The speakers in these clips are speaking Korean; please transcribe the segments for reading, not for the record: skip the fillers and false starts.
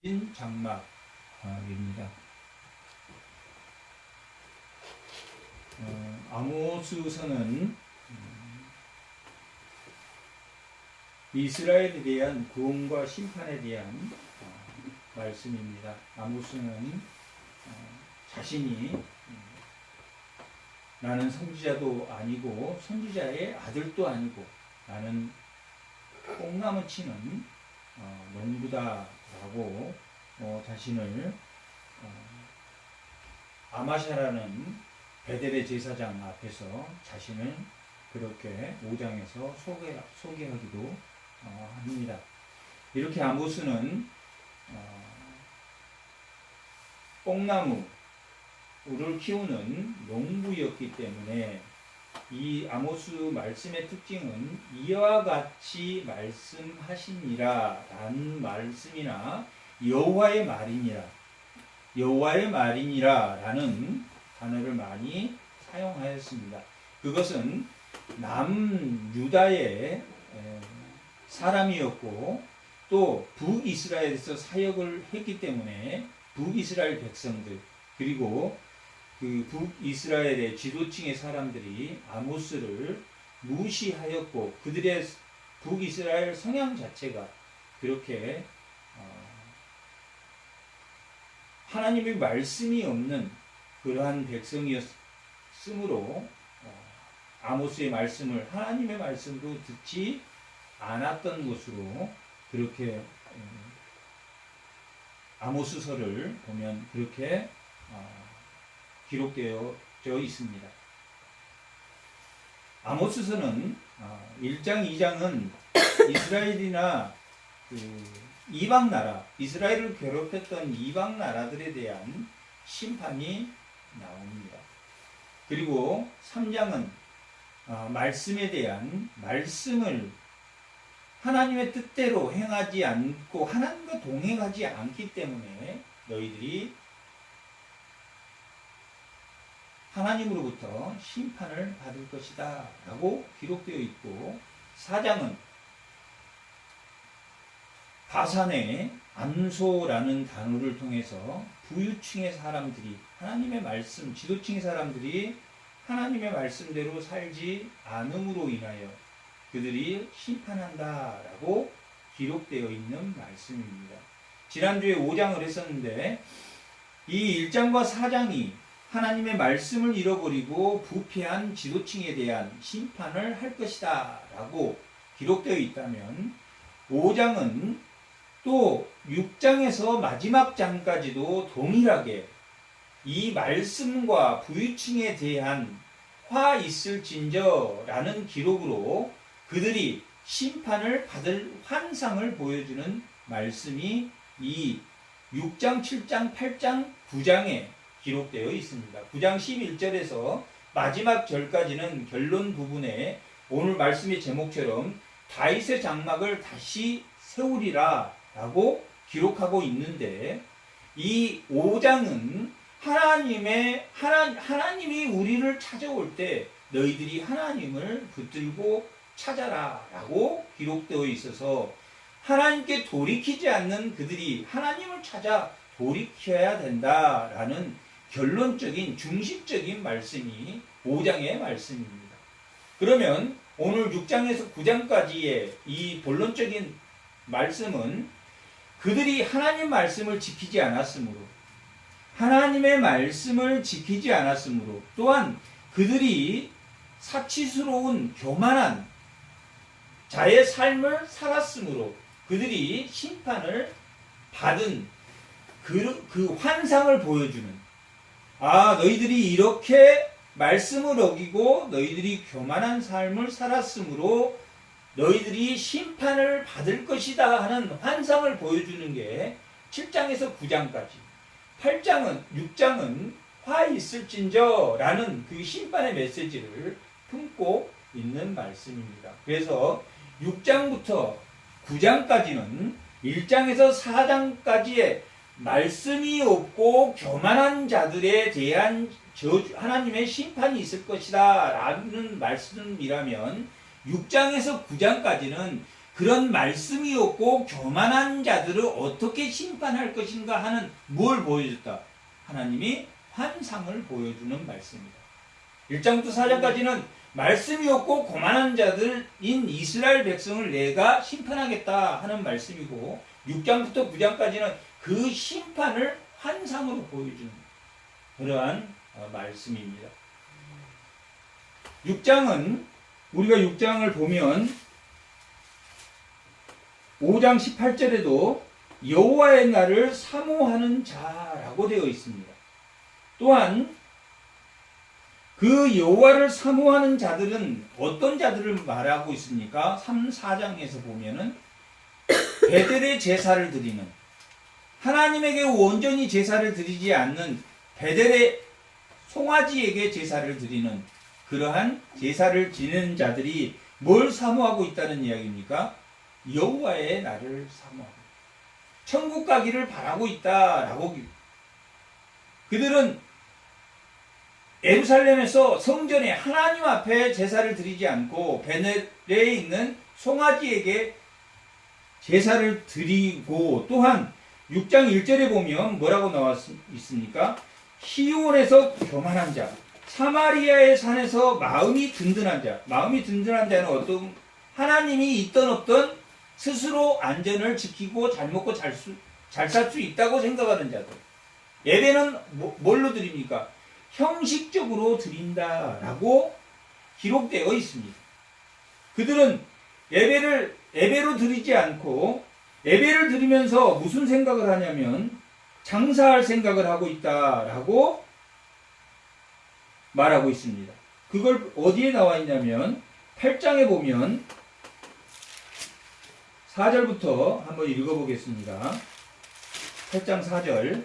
장막입니다. 아모스서는 이스라엘에 대한 구원과 심판에 대한 말씀입니다. 아모스는 자신이 나는 선지자도 아니고 선지자의 아들도 아니고 나는 뽕나무 치는 농부다라고 자신을 아마샤라는 베델의 제사장 앞에서 자신을 그렇게 5장에서 소개하기도 합니다. 이렇게 아모스는 뽕나무를 키우는 농부였기 때문에 이 아모스 말씀의 특징은 이와 같이 말씀하시니라 라는 말씀이나 여호와의 말이니라 라는 단어를 많이 사용하였습니다. 그것은 남유다의 사람이었고 또 북이스라엘에서 사역을 했기 때문에 북이스라엘 백성들 그리고 그 북이스라엘의 지도층의 사람들이 아모스를 무시하였고 그들의 북이스라엘 성향 자체가 그렇게 하나님의 말씀이 없는 그러한 백성이었으므로 아모스의 말씀을 하나님의 말씀도 듣지 않았던 것으로 그렇게 아모스서를 보면 그렇게 기록되어 있습니다. 아모스서는 1장, 2장은 이스라엘이나 이방 나라, 이스라엘을 괴롭혔던 이방 나라들에 대한 심판이 나옵니다. 그리고 3장은 말씀에 대한 말씀을 하나님의 뜻대로 행하지 않고 하나님과 동행하지 않기 때문에 너희들이 하나님으로부터 심판을 받을 것이다 라고 기록되어 있고 4장은 바산의 안소라는 단어를 통해서 부유층의 사람들이 하나님의 말씀, 지도층의 사람들이 하나님의 말씀대로 살지 않음으로 인하여 그들이 심판한다 라고 기록되어 있는 말씀입니다. 지난주에 5장을 했었는데 이 1장과 4장이 하나님의 말씀을 잃어버리고 부패한 지도층에 대한 심판을 할 것이다 라고 기록되어 있다면 5장은 또 6장에서 마지막 장까지도 동일하게 이 말씀과 부유층에 대한 화 있을진저 라는 기록으로 그들이 심판을 받을 환상을 보여주는 말씀이 이 6장, 7장, 8장, 9장에 기록되어 있습니다. 9장 11절에서 마지막 절까지는 결론 부분에 오늘 말씀의 제목처럼 다윗의 장막을 다시 세우리라 라고 기록하고 있는데 이 5장은 하나님이 우리를 찾아올 때 너희들이 하나님을 붙들고 찾아라 라고 기록되어 있어서 하나님께 돌이키지 않는 그들이 하나님을 찾아 돌이켜야 된다라는 결론적인 중심적인 말씀이 5장의 말씀입니다. 그러면 오늘 6장에서 9장까지의 이 본론적인 말씀은 그들이 하나님 말씀을 지키지 않았으므로 하나님의 말씀을 지키지 않았으므로 또한 그들이 사치스러운 교만한 자의 삶을 살았으므로 그들이 심판을 받은 그 환상을 보여주는 너희들이 이렇게 말씀을 어기고 너희들이 교만한 삶을 살았으므로 너희들이 심판을 받을 것이다 하는 환상을 보여주는 게 7장에서 9장까지 6장은 화 있을진저 라는 그 심판의 메시지를 품고 있는 말씀입니다. 그래서 6장부터 9장까지는 1장에서 4장까지의 말씀이 없고 교만한 자들에 대한 하나님의 심판이 있을 것이다 라는 말씀이라면 6장에서 9장까지는 그런 말씀이 없고 교만한 자들을 어떻게 심판할 것인가 하는 뭘 보여줬다? 하나님이 환상을 보여주는 말씀입니다. 1장부터 4장까지는 말씀이 없고 고만한 자들인 이스라엘 백성을 내가 심판하겠다 하는 말씀이고 6장부터 9장까지는 그 심판을 환상으로 보여주는 그러한 말씀입니다. 6장은 우리가 6장을 보면 5장 18절에도 여호와의 날을 사모하는 자라고 되어 있습니다. 또한 그 여호와를 사모하는 자들은 어떤 자들을 말하고 있습니까? 3, 4장에서 보면은 베델의 제사를 드리는 하나님에게 온전히 제사를 드리지 않는 베델의 송아지에게 제사를 드리는 그러한 제사를 지내는 자들이 뭘 사모하고 있다는 이야기입니까? 여호와의 날을 사모하고 천국 가기를 바라고 있다라고. 그들은 예루살렘에서 성전에 하나님 앞에 제사를 드리지 않고 베델에 있는 송아지에게 제사를 드리고 또한 6장 1절에 보면 뭐라고 나와 있습니까? 시온에서 교만한 자, 사마리아의 산에서 마음이 든든한 자. 마음이 든든한 자는 어떤 하나님이 있던 없던 스스로 안전을 지키고 잘 먹고 잘 살 수 있다고 생각하는 자들. 예배는 뭘로 드립니까? 형식적으로 드린다라고 기록되어 있습니다. 그들은 예배로 드리지 않고 예배를 드리면서 무슨 생각을 하냐면 장사할 생각을 하고 있다라고 말하고 있습니다. 그걸 어디에 나와 있냐면 8장에 보면 4절부터 한번 읽어보겠습니다. 8장 4절.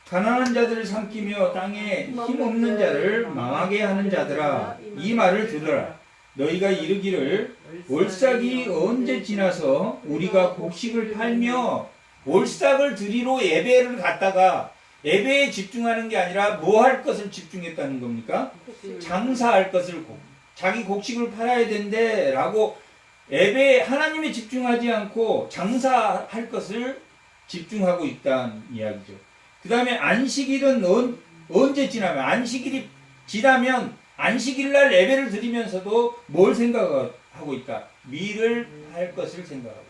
가난한 자들을 삼키며 땅에 힘없는 자를 망하게 하는 자들아, 이 말을 들으라. 너희가 이르기를 올싹이 언제 지나서 우리가 곡식을 팔며 올싹을 드리러 예배를 갔다가 예배에 집중하는 게 아니라 뭐 할 것을 집중했다는 겁니까? 장사할 것을, 자기 곡식을 팔아야 된대 라고 예배에 하나님에 집중하지 않고 장사할 것을 집중하고 있다는 이야기죠. 그 다음에 안식일은 언제 지나면, 안식일이 지나면 안식일날 예배를 드리면서도 뭘 생각하고 있다? 미를 할 것을 생각하고.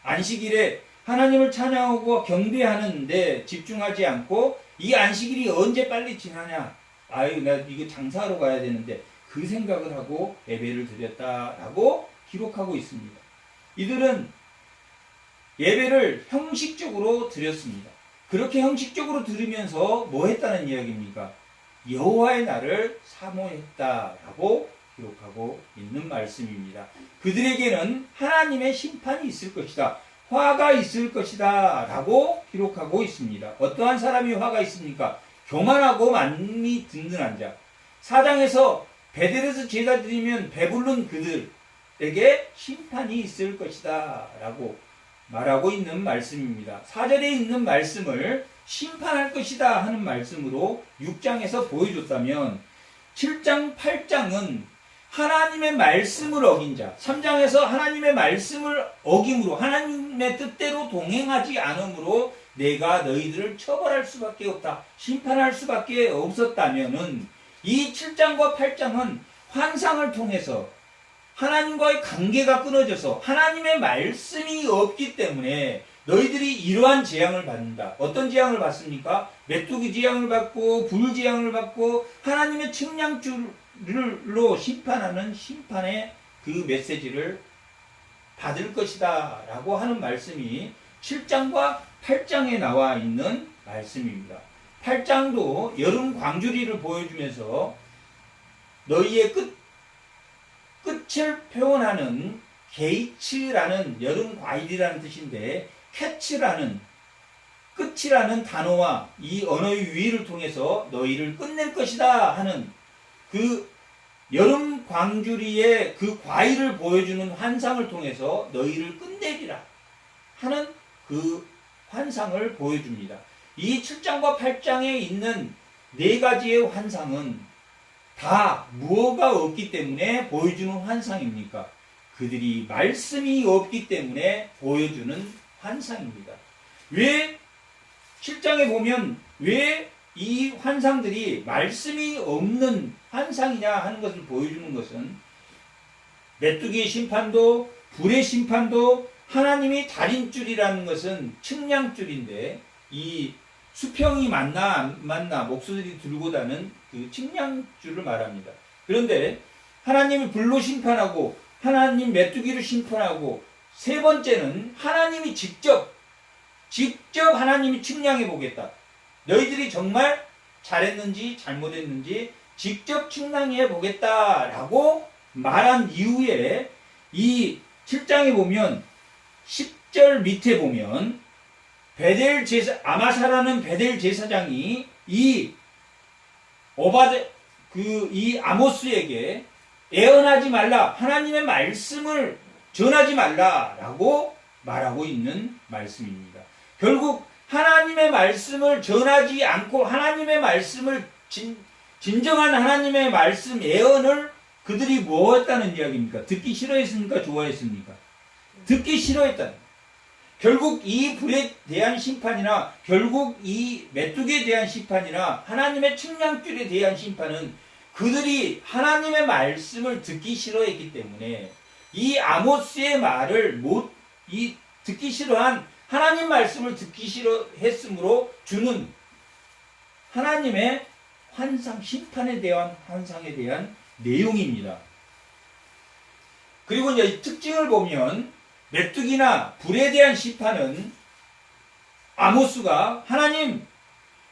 안식일에 하나님을 찬양하고 경배하는데 집중하지 않고 이 안식일이 언제 빨리 지나냐? 아유, 나 이거 장사하러 가야 되는데 그 생각을 하고 예배를 드렸다라고 기록하고 있습니다. 이들은 예배를 형식적으로 드렸습니다. 그렇게 형식적으로 들으면서 뭐 했다는 이야기입니까? 여호와의 날을 사모했다라고 기록하고 있는 말씀입니다. 그들에게는 하나님의 심판이 있을 것이다. 화가 있을 것이다 라고 기록하고 있습니다. 어떠한 사람이 화가 있습니까? 교만하고 마음이 든든한 자. 4장에서 베델에서 제사 드리면 배부른 그들에게 심판이 있을 것이다 라고 말하고 있는 말씀입니다. 4절에 있는 말씀을 심판할 것이다 하는 말씀으로 6장에서 보여줬다면 7장, 8장은 하나님의 말씀을 어긴 자, 3장에서 하나님의 말씀을 어김으로 하나님의 뜻대로 동행하지 않으므로 내가 너희들을 처벌할 수밖에 없다, 심판할 수밖에 없었다면은 이 7장과 8장은 환상을 통해서 하나님과의 관계가 끊어져서 하나님의 말씀이 없기 때문에 너희들이 이러한 재앙을 받는다. 어떤 재앙을 받습니까? 메뚜기 재앙을 받고 불 재앙을 받고 하나님의 측량줄로 심판하는 심판의 그 메시지를 받을 것이다 라고 하는 말씀이 7장과 8장에 나와 있는 말씀입니다. 8장도 여름 광주리를 보여주면서 너희의 끝을 표현하는 게이츠라는 여름 과일이라는 뜻인데 캐치라는 끝이라는 단어와 이 언어의 유의를 통해서 너희를 끝낼 것이다 하는 그 여름 광주리의 그 과일을 보여주는 환상을 통해서 너희를 끝내리라 하는 그 환상을 보여줍니다. 이 7장과 8장에 있는 네 가지의 환상은 다 무엇가 없기 때문에 보여주는 환상입니까? 그들이 말씀이 없기 때문에 보여주는 환상입니다. 왜 7장에 보면 왜 이 환상들이 말씀이 없는 환상이냐 하는 것을 보여주는 것은 메뚜기의 심판도 불의 심판도 하나님이 달인줄이라는 것은 측량줄인데 이 수평이 맞나 안 맞나 목소리 들고 다는 그 측량줄을 말합니다. 그런데 하나님이 불로 심판하고 하나님 메뚜기를 심판하고 세 번째는 하나님이 직접 하나님이 측량해 보겠다. 너희들이 정말 잘했는지 잘못했는지 직접 측량해 보겠다라고 말한 이후에 이 7장에 보면 10절 밑에 보면 베델 제사 아마사라는 베델 제사장이 이 아모스에게 애언하지 말라, 하나님의 말씀을 전하지 말라라고 말하고 있는 말씀입니다. 결국 하나님의 말씀을 전하지 않고 하나님의 말씀을 진정한 하나님의 말씀 애언을 그들이 뭐 했다는 이야기입니까? 듣기 싫어했습니까? 좋아했습니까? 듣기 싫어했다. 결국 이 불에 대한 심판이나 결국 이 메뚜기에 대한 심판이나 하나님의 측량줄에 대한 심판은 그들이 하나님의 말씀을 듣기 싫어했기 때문에 이 아모스의 말을 듣기 싫어한 하나님 말씀을 듣기 싫어했으므로 주는 하나님의 환상, 심판에 대한 환상에 대한 내용입니다. 그리고 이제 특징을 보면 메뚜기나 불에 대한 심판은 아모스가 하나님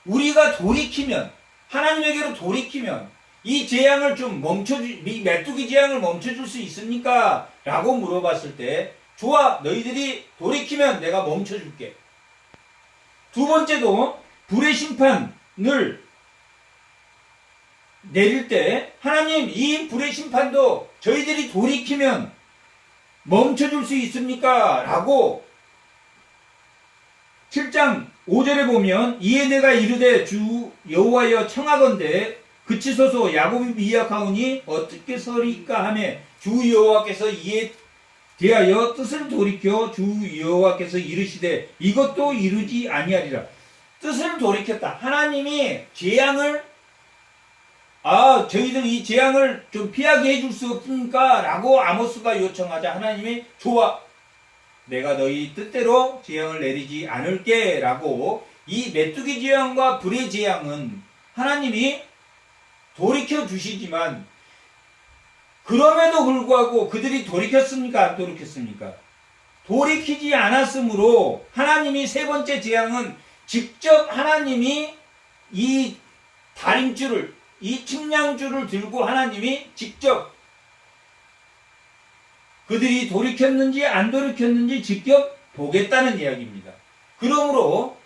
우리가 돌이키면 하나님에게로 돌이키면 이 재앙을 좀 이 메뚜기 재앙을 멈춰줄 수 있습니까? 라고 물어봤을 때 좋아, 너희들이 돌이키면 내가 멈춰줄게. 두 번째도 불의 심판을 내릴 때 하나님 이 불의 심판도 저희들이 돌이키면 멈춰줄 수 있습니까? 라고 7장 5절에 보면 이에 내가 이르되 주 여호와여 청하건대 그치소서 야곱이 미약하오니 어떻게 서리까 하며 주 여호와께서 이에 대하여 뜻을 돌이켜 주 여호와께서 이르시되 이것도 이루지 아니하리라. 뜻을 돌이켰다. 하나님이 재앙을 저희들 이 재앙을 좀 피하게 해줄 수 없습니까? 라고 아모스가 요청하자 하나님이 좋아, 내가 너희 뜻대로 재앙을 내리지 않을게 라고 이 메뚜기 재앙과 불의 재앙은 하나님이 돌이켜 주시지만 그럼에도 불구하고 그들이 돌이켰습니까? 안 돌이켰습니까? 돌이키지 않았으므로 하나님이 세 번째 재앙은 직접 하나님이 이 다림줄을 이 측량줄을 들고 하나님이 직접 그들이 돌이켰는지 안 돌이켰는지 직접 보겠다는 이야기입니다. 그러므로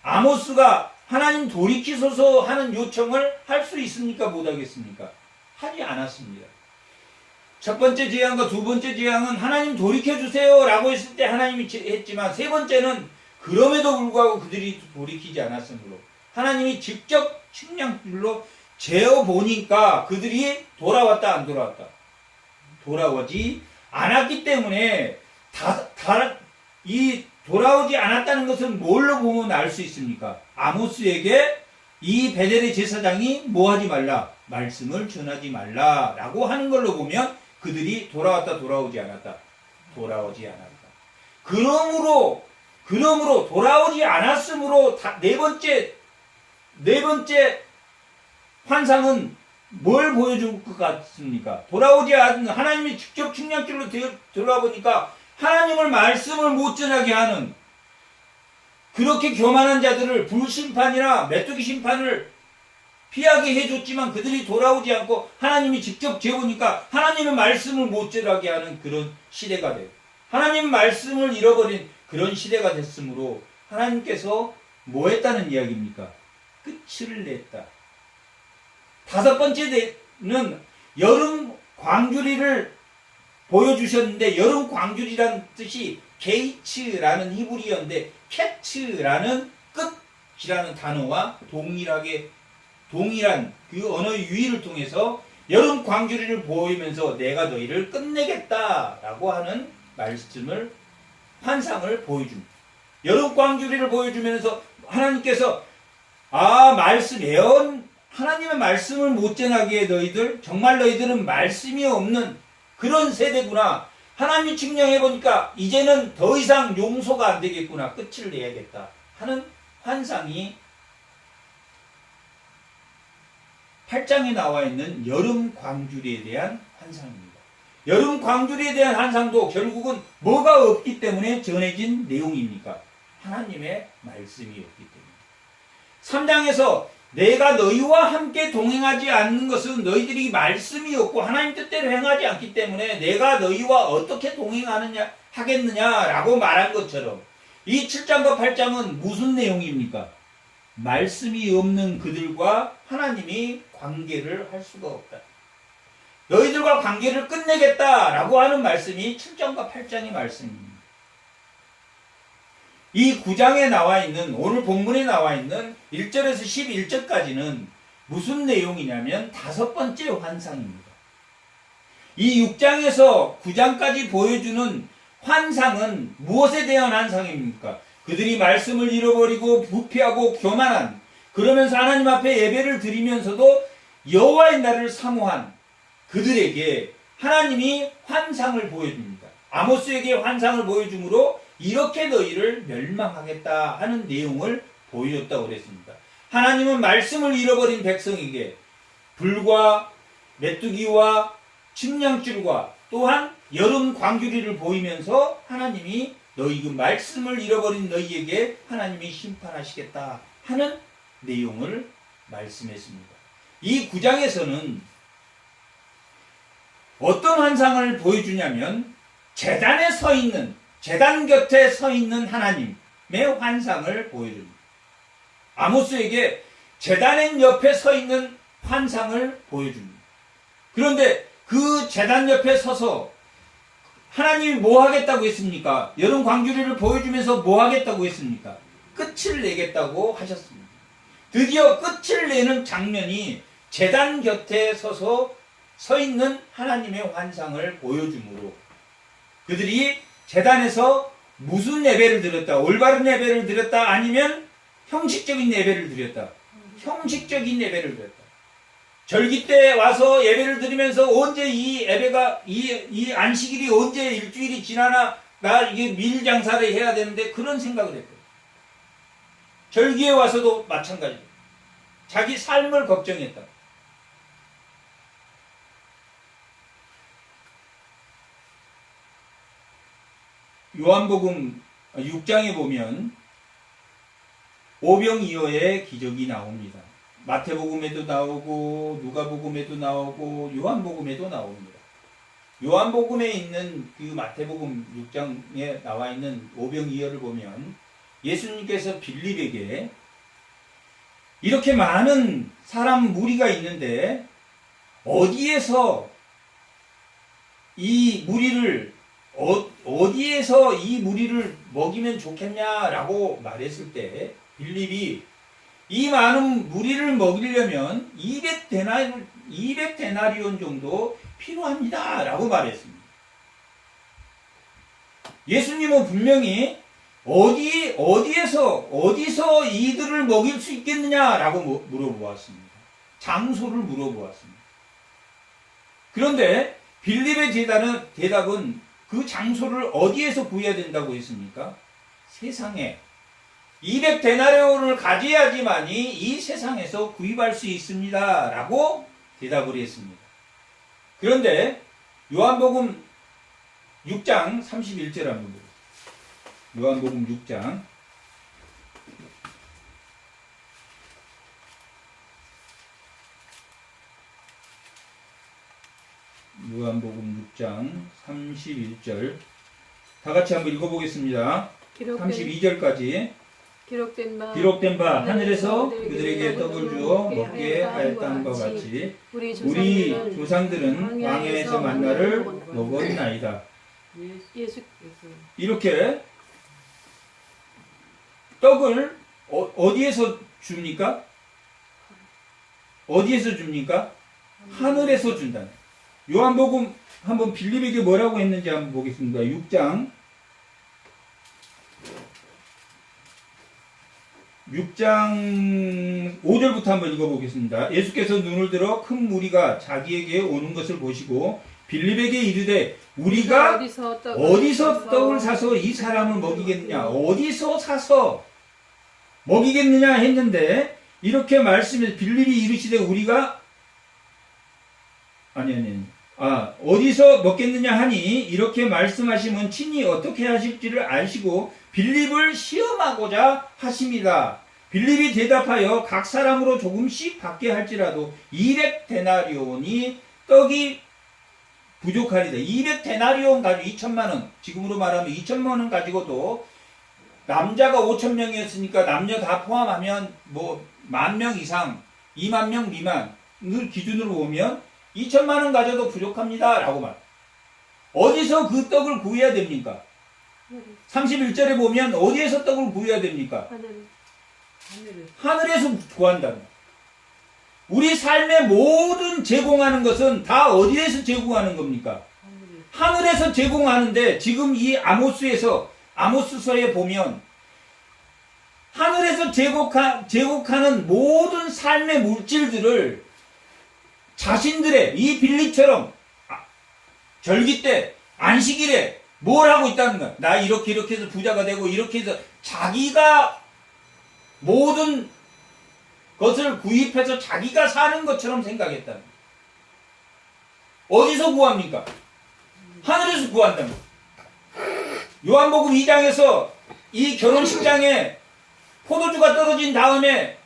아모스가 하나님 돌이키소서 하는 요청을 할 수 있습니까? 못하겠습니까? 하지 않았습니다. 첫 번째 재앙과 두 번째 재앙은 하나님 돌이켜주세요 라고 했을 때 하나님이 했지만 세 번째는 그럼에도 불구하고 그들이 돌이키지 않았으므로 하나님이 직접 측량줄로 재어보니까 그들이 돌아왔다 안 돌아왔다? 돌아오지 않았기 때문에 이 돌아오지 않았다는 것은 뭘로 보면 알 수 있습니까? 아모스에게 이 베델의 제사장이 뭐 하지 말라? 말씀을 전하지 말라 라고 하는 걸로 보면 그들이 돌아왔다 돌아오지 않았다? 돌아오지 않았다. 그러므로 돌아오지 않았으므로 네 번째 환상은 뭘 보여줄 것 같습니까? 돌아오지 않은 하나님이 직접 측량줄로 들어와 보니까 하나님을 말씀을 못 전하게 하는 그렇게 교만한 자들을 불심판이나 메뚜기 심판을 피하게 해줬지만 그들이 돌아오지 않고 하나님이 직접 재보니까 하나님의 말씀을 못 전하게 하는 그런 시대가 돼요. 하나님 말씀을 잃어버린 그런 시대가 됐으므로 하나님께서 뭐 했다는 이야기입니까? 끝을 냈다. 다섯 번째는 여름 광주리를 보여주셨는데 여름 광주리라는 뜻이 게이츠라는 히브리어인데 캐츠라는 끝이라는 단어와 동일한 그 언어의 유의를 통해서 여름 광주리를 보이면서 내가 너희를 끝내겠다라고 하는 말씀을 환상을 보여줍니다. 여름 광주리를 보여주면서 하나님께서 하나님의 말씀을 못 전하기에 너희들 정말 너희들은 말씀이 없는 그런 세대구나. 하나님이 측량해 보니까 이제는 더 이상 용서가 안 되겠구나. 끝을 내야겠다 하는 환상이 8장에 나와 있는 여름 광주리에 대한 환상입니다. 여름 광주리에 대한 환상도 결국은 뭐가 없기 때문에 전해진 내용입니까? 하나님의 말씀이 없기 때문에. 3장에서 내가 너희와 함께 동행하지 않는 것은 너희들이 말씀이 없고 하나님 뜻대로 행하지 않기 때문에 내가 너희와 어떻게 하겠느냐라고 말한 것처럼 이 7장과 8장은 무슨 내용입니까? 말씀이 없는 그들과 하나님이 관계를 할 수가 없다. 너희들과 관계를 끝내겠다라고 하는 말씀이 7장과 8장의 말씀입니다. 이 9장에 나와 있는 오늘 본문에 나와 있는 1절에서 11절까지는 무슨 내용이냐면 5번째 환상입니다. 이 6장에서 9장까지 보여주는 환상은 무엇에 대한 환상입니까? 그들이 말씀을 잃어버리고 부패하고 교만한, 그러면서 하나님 앞에 예배를 드리면서도 여호와의 날을 사모한 그들에게 하나님이 환상을 보여줍니다. 아모스에게 환상을 보여줌으로 이렇게 너희를 멸망하겠다 하는 내용을 보여줬다고 그랬습니다. 하나님은 말씀을 잃어버린 백성에게 불과 메뚜기와 침량줄과 또한 여름 광주리를 보이면서 하나님이 너희 그 말씀을 잃어버린 너희에게 하나님이 심판하시겠다 하는 내용을 말씀했습니다. 이 9장에서는 어떤 환상을 보여주냐면 제단 곁에 서 있는 하나님의 환상을 보여줍니다. 아모스에게 제단 옆에 서 있는 환상을 보여줍니다. 그런데 그 제단 옆에 서서 하나님이 뭐 하겠다고 했습니까? 여름 광주리를 보여주면서 뭐 하겠다고 했습니까? 끝을 내겠다고 하셨습니다. 드디어 끝을 내는 장면이 제단 곁에 서 있는 하나님의 환상을 보여주므로 그들이 제단에서 무슨 예배를 드렸다? 올바른 예배를 드렸다? 아니면 형식적인 예배를 드렸다? 형식적인 예배를 드렸다. 절기 때 와서 예배를 드리면서 언제 이 예배가 이 안식일이 언제 일주일이 지나나 나 이게 밀장사를 해야 되는데 그런 생각을 했거든요. 절기에 와서도 마찬가지로 자기 삶을 걱정했다. 요한복음 6장에 보면 오병이어의 기적이 나옵니다. 마태복음에도 나오고 누가복음에도 나오고 요한복음에도 나옵니다. 요한복음에 있는 그 마태복음 6장에 나와 있는 오병이어를 보면 예수님께서 빌립에게 이렇게 많은 사람 무리가 있는데 어디에서 이 무리를 먹이면 좋겠냐라고 말했을 때 빌립이 이 많은 무리를 먹이려면 200데나리온 정도 필요합니다 라고 말했습니다. 예수님은 분명히 어디서 이들을 먹일 수 있겠느냐라고 물어보았습니다. 장소를 물어보았습니다. 그런데 빌립의 대답은 그 장소를 어디에서 구해야 된다고 했습니까? 세상에 200데나리온을 가져야지만이 이 세상에서 구입할 수 있습니다 라고 대답을 했습니다. 그런데 요한복음 6장 31절 한번 보세요. 요한복음 6장 요한복음 6장 31절 다 같이 한번 읽어보겠습니다. 32절까지 기록된 바 하늘에서 그들에게 떡을 주어 먹게 하였다는 것 같이 우리 조상들은 광야에서 만나를 먹었나이다. 이렇게 떡을 어디에서 줍니까? 어디에서 줍니까? 하늘에서 준다. 요한복음 한번 빌립에게 뭐라고 했는지 한번 보겠습니다. 6장 5절부터 한번 읽어보겠습니다. 예수께서 눈을 들어 큰 무리가 자기에게 오는 것을 보시고 빌립에게 이르되 우리가 어디서 떡을 사서 이 사람을 먹이겠느냐, 어디서 사서 먹이겠느냐 했는데, 이렇게 말씀해서 빌립이 이르시되 우리가 어디서 먹겠느냐 하니, 이렇게 말씀하시면 친히 어떻게 하실지를 아시고 빌립을 시험하고자 하십니다. 빌립이 대답하여 각 사람으로 조금씩 받게 할지라도 200데나리온이 떡이 부족하리다. 200데나리온 가지고 2천만 원, 지금으로 말하면 2천만 원 가지고도 남자가 5천 명이었으니까 남녀 다 포함하면 뭐 10,000명 이상, 2만 명 미만을 기준으로 보면 2천만 원 가져도 부족합니다 라고 말. 어디서 그 떡을 구해야 됩니까? 31절에 보면 어디에서 떡을 구해야 됩니까? 하늘에서 구한다는 거예요. 우리 삶의 모든 제공하는 것은 다 어디에서 제공하는 겁니까? 하늘에서 제공하는데, 지금 이 아모스서에 보면 하늘에서 제공하는 모든 삶의 물질들을 자신들의, 이 빌립처럼 절기 때, 안식일에 뭘 하고 있다는 거야. 나 이렇게 해서 부자가 되고, 이렇게 해서 자기가 모든 것을 구입해서 자기가 사는 것처럼 생각했다는 거야. 어디서 구합니까? 하늘에서 구한다는 거야. 요한복음 2장에서 이 결혼식장에 포도주가 떨어진 다음에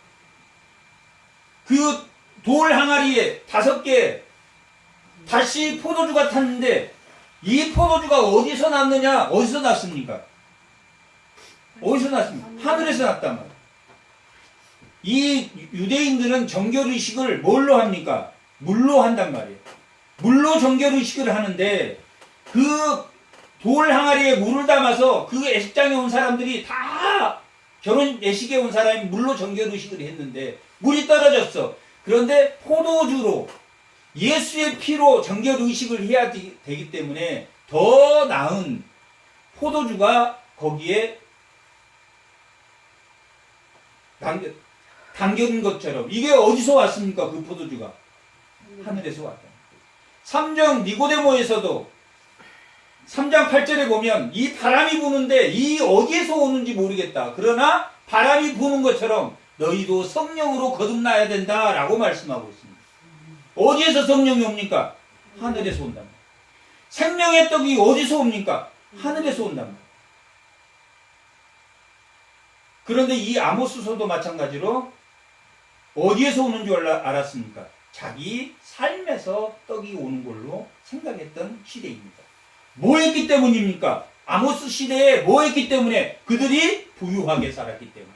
그 돌 항아리에 5개 다시 포도주가 탔는데, 이 포도주가 어디서 났느냐? 어디서 났습니까? 어디서 났습니까? 하늘에서 났단 말이에요. 이 유대인들은 정결의식을 뭘로 합니까? 물로 한단 말이에요. 물로 정결의식을 하는데, 그 돌 항아리에 물을 담아서 그 예식장에 온 사람들이 다 결혼 예식에 온 사람이 물로 정결의식을 했는데 물이 떨어졌어. 그런데 포도주로, 예수의 피로 정결의식을 해야 되기 때문에 더 나은 포도주가 거기에 담긴 것처럼, 이게 어디서 왔습니까? 그 포도주가 하늘에서 왔다. 3장 니고데모에서도 3장 8절에 보면 이 바람이 부는데 이 어디에서 오는지 모르겠다. 그러나 바람이 부는 것처럼 너희도 성령으로 거듭나야 된다 라고 말씀하고 있습니다. 어디에서 성령이 옵니까? 하늘에서 온단 말이에요. 생명의 떡이 어디서 옵니까? 하늘에서 온단 말이에요. 그런데 이 아모스서도 마찬가지로 어디에서 오는 줄 알았습니까? 자기 삶에서 떡이 오는 걸로 생각했던 시대입니다. 뭐 했기 때문입니까? 아모스 시대에 뭐 했기 때문에? 그들이 부유하게 살았기 때문에.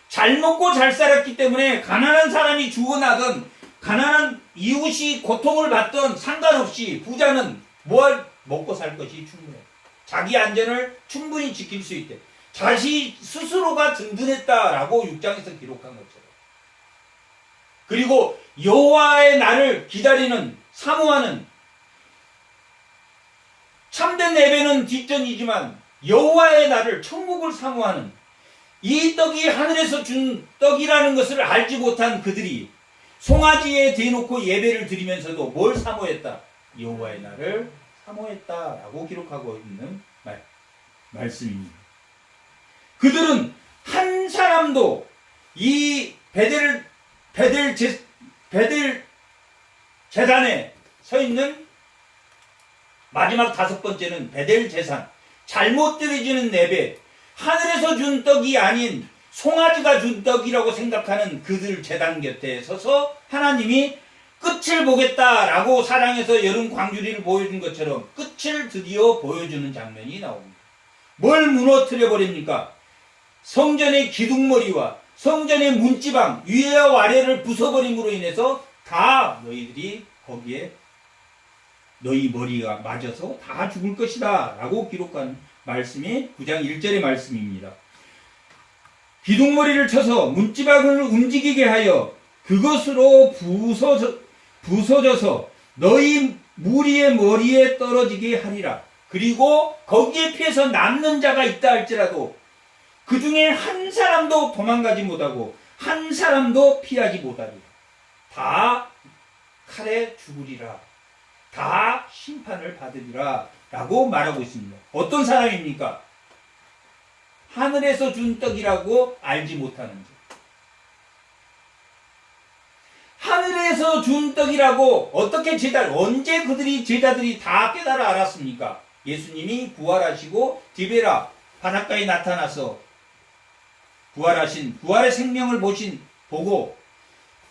잘 먹고 잘 살았기 때문에 가난한 사람이 죽어나든 가난한 이웃이 고통을 받던 상관없이 부자는 뭘 먹고 살 것이 충분해. 자기 안전을 충분히 지킬 수 있대. 자신 스스로가 든든했다라고 6장에서 기록한 것처럼. 그리고 여호와의 날을 기다리는, 사모하는, 참된 예배는 뒷전이지만 여호와의 날을, 천국을 사모하는, 이 떡이 하늘에서 준 떡이라는 것을 알지 못한 그들이 송아지에 대놓고 예배를 드리면서도 뭘 사모했다? 여호와의 날을 사모했다라고 기록하고 있는 말씀입니다. 그들은 한 사람도 이 베델 제단에 서 있는 마지막 5번째는 베델 제산, 잘못 드려지는 예배, 하늘에서 준 떡이 아닌 송아지가 준 떡이라고 생각하는 그들 제단 곁에 서서 하나님이 끝을 보겠다라고 사랑해서 여름 광주리를 보여준 것처럼 끝을 드디어 보여주는 장면이 나옵니다. 뭘 무너뜨려 버립니까? 성전의 기둥머리와 성전의 문지방 위에와 아래를 부숴버림으로 인해서 다 너희들이 거기에 너희 머리가 맞아서 다 죽을 것이다 라고 기록한 말씀이 9장 1절의 말씀입니다. 기둥머리를 쳐서 문지방을 움직이게 하여 그것으로 부서져서 너희 무리의 머리에 떨어지게 하리라. 그리고 거기에 피해서 남는 자가 있다 할지라도 그 중에 한 사람도 도망가지 못하고 한 사람도 피하지 못하리라. 다 칼에 죽으리라. 다 심판을 받으리라. 라고 말하고 있습니다. 어떤 사람입니까? 하늘에서 준 떡이라고 알지 못하는 자. 하늘에서 준 떡이라고 어떻게 언제 제자들이 다 깨달아 알았습니까? 예수님이 부활하시고 디베라 바닷가에 나타나서 부활의 생명을 보고